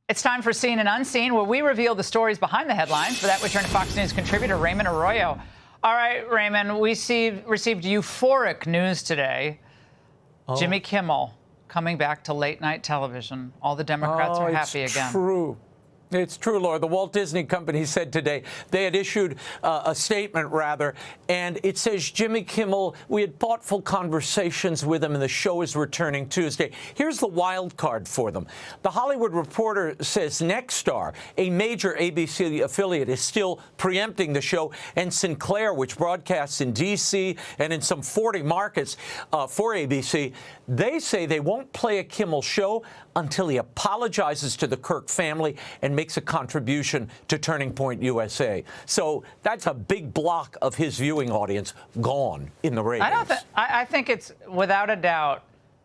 It's time for Seen and Unseen, where we reveal the stories behind the headlines. For that, we turn to Fox News contributor Raymond Arroyo. All right, Raymond, we received euphoric news today. Jimmy Kimmel coming back to late-night television. All the Democrats are happy again. True. It's true, Laura. The Walt Disney Company said today they had issued a statement, rather, and it says, Jimmy Kimmel, we had thoughtful conversations with him, and the show is returning Tuesday. Here's the wild card for them. The Hollywood Reporter says Nexstar, a major ABC affiliate, is still preempting the show, and Sinclair, which broadcasts in D.C. and in some 40 markets for ABC, they say they won't play a Kimmel show until he apologizes to the Kirk family and makes a contribution to Turning Point USA. So that's a big block of his viewing audience gone in the ratings. I think it's without a doubt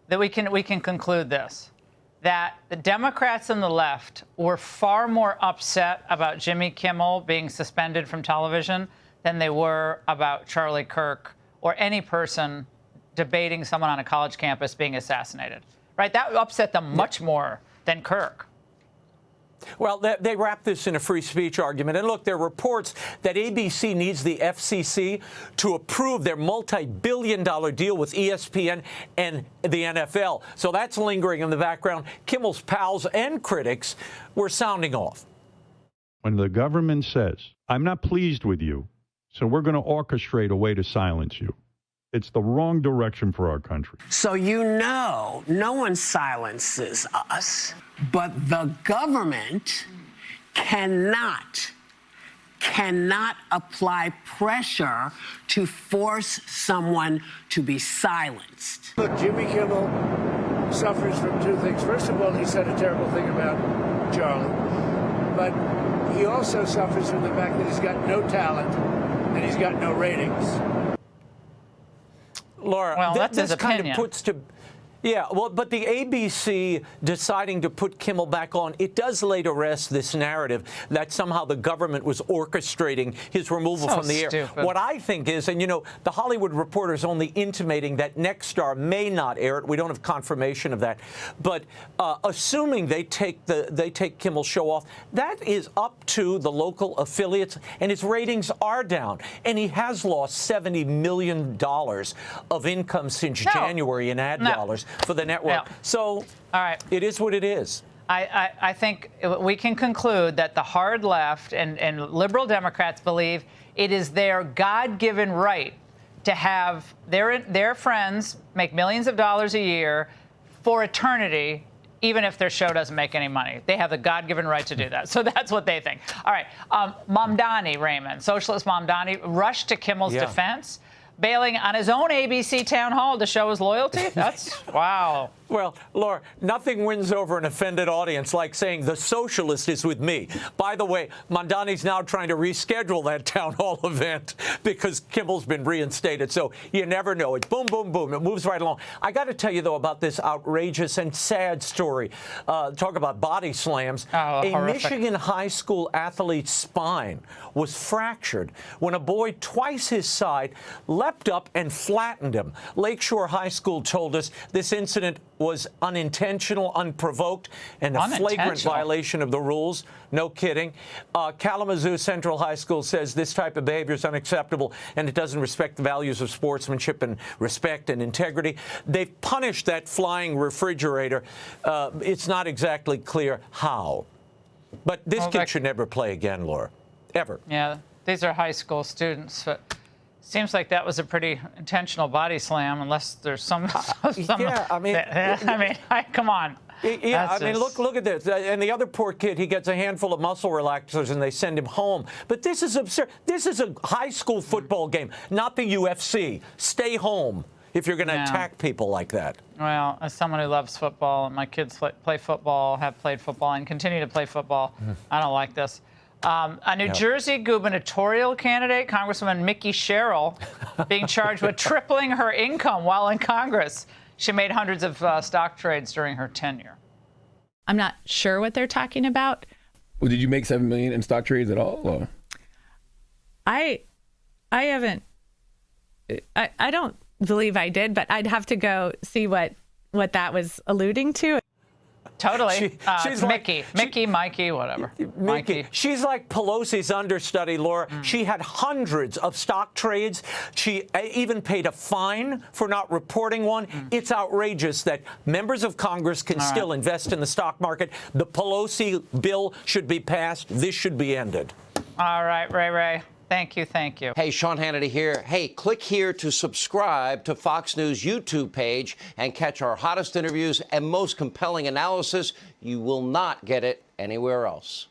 that we can conclude this, that the Democrats and the left were far more upset about Jimmy Kimmel being suspended from television than they were about Charlie Kirk or any person debating someone on a college campus being assassinated. Right? That upset them much more than Kirk. Well, they wrap this in a free speech argument. And look, there are reports that ABC needs the FCC to approve their multi-billion-dollar deal with ESPN and the NFL. So that's lingering in the background. Kimmel's pals and critics were sounding off. When the government says, I'm not pleased with you, so we're going to orchestrate a way to silence you, it's the wrong direction for our country. So no one silences us, but the government cannot apply pressure to force someone to be silenced. Look, Jimmy Kimmel suffers from two things. First of all, he said a terrible thing about Charlie, but he also suffers from the fact that he's got no talent and he's got no ratings. Laura, well, that's this his kind opinion. of puts to... Yeah, well, but the ABC deciding to put Kimmel back on, it does lay to rest this narrative that somehow the government was orchestrating his removal from the air. What I think is, and you know, the Hollywood Reporter is only intimating that Nexstar may not air it. We don't have confirmation of that. But assuming they take Kimmel's show off, that is up to the local affiliates, and his ratings are down. And he has lost $70 million of income since January in ad dollars for the network. Yeah. So, all right, it is what it is. I think we can conclude that the hard left and liberal Democrats believe it is their God-given right to have their friends make millions of dollars a year for eternity, even if their show doesn't make any money. They have the God-given right to do that. So that's what they think. All right, Mamdani, Raymond, socialist Mamdani, rushed to Kimmel's defense, bailing on his own ABC town hall to show his loyalty? That's, wow. Well, Laura, nothing wins over an offended audience like saying the socialist is with me. By the way, Mamdani's now trying to reschedule that town hall event because Kimmel's been reinstated. So you never know. It's boom, boom, boom. It moves right along. I got to tell you, though, about this outrageous and sad story. Talk about body slams. A horrific. Michigan high school athlete's spine was fractured when a boy twice his size leapt up and flattened him. Lakeshore High School told us this incident was unintentional, unprovoked, and a flagrant violation of the rules. No kidding. Kalamazoo Central High School says this type of behavior is unacceptable and it doesn't respect the values of sportsmanship and respect and integrity. They've punished that flying refrigerator. It's not exactly clear how. But this kid should never play again, Laura. Ever. Yeah, these are high school students. But seems like that was a pretty intentional body slam, unless there's some. Yeah, I mean, come on. Yeah, I mean, look at this. And the other poor kid, he gets a handful of muscle relaxers and they send him home. But this is absurd. This is a high school football game, not the UFC. Stay home if you're going to attack people like that. Well, as someone who loves football, and my kids play football, have played football, and continue to play football, I don't like this. A New Jersey gubernatorial candidate, Congresswoman Mickey Sherrill, being charged with tripling her income while in Congress. She made hundreds of stock trades during her tenure. I'm not sure what they're talking about. Well, did you make $7 million in stock trades at all? Or? I haven't. I don't believe I did, but I'd have to go see what that was alluding to. Totally. She's Mickey, Mikey, whatever. Mickey. She's like Pelosi's understudy, Laura. She had hundreds of stock trades. She even paid a fine for not reporting one. It's outrageous that members of Congress can still invest in the stock market. The Pelosi bill should be passed. This should be ended. All right, Ray. Thank you. Hey, Sean Hannity here. Hey, click here to subscribe to Fox News YouTube page and catch our hottest interviews and most compelling analysis. You will not get it anywhere else.